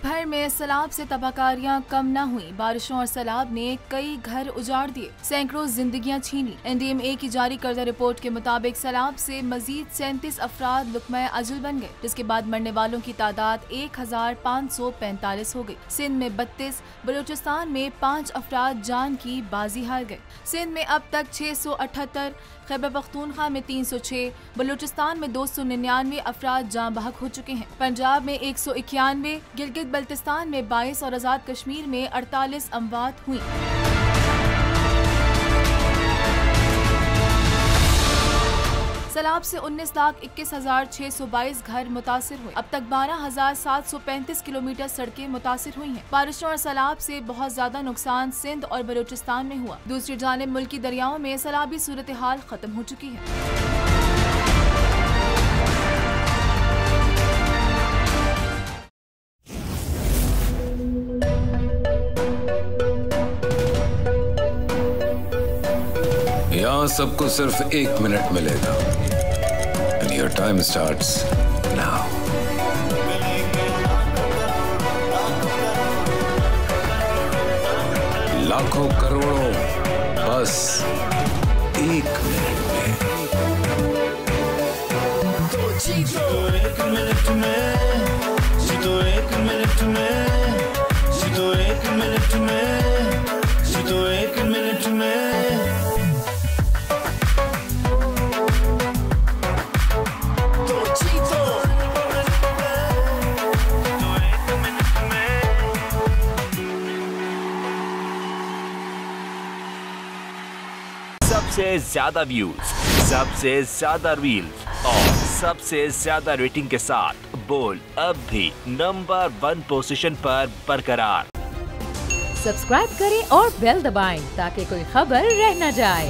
मुल्क भर में सैलाब से तबाहकारियां कम न हुई। बारिशों और सैलाब ने कई घर उजाड़ दिए, सैकड़ों जिंदगियां छीन ली। NDMA की जारी करदा रिपोर्ट के मुताबिक सैलाब से मजीद 37 अफराद लुकमा अजल बन गए, जिसके बाद मरने वालों की तादाद 1545 हो गई। सिंध में 32, बलूचिस्तान में 5 अफराद जान की बाजी हार गए। सिंध में अब तक 678, खैबर पख्तूनख्वा में 306, बलूचिस्तान में 299 अफराद जान बहक हो चुके हैं। पंजाब में 191, गिलगित बल्तिस्तान में 22 और आजाद कश्मीर में 48 अमवात हुई। सैलाब से 19,21,622 घर मुतासिर हुए। अब तक 12,735 किलोमीटर सड़कें मुतासिर हुई हैं। बारिशों और सैलाब से बहुत ज्यादा नुकसान सिंध और बलूचिस्तान में हुआ। दूसरी जानिब मुल्क की दरियाओं में सैलाबी सूरत हाल खत्म हो चुकी है। यहाँ सबको सिर्फ 1 मिनट मिलेगा। And your time starts now. लाखों करोड़ों बस 1 मिनट में। जीतो 1 मिनट में, जीतो 1 मिनट में, जीतो 1 मिनट में, जीतो 1 मिनट में। सबसे ज्यादा व्यूज, सबसे ज्यादा रील्स और सबसे ज्यादा रेटिंग के साथ बोल अब भी नंबर 1 पोजीशन पर बरकरार। सब्सक्राइब करें और बेल दबाएं ताकि कोई खबर रह न जाए।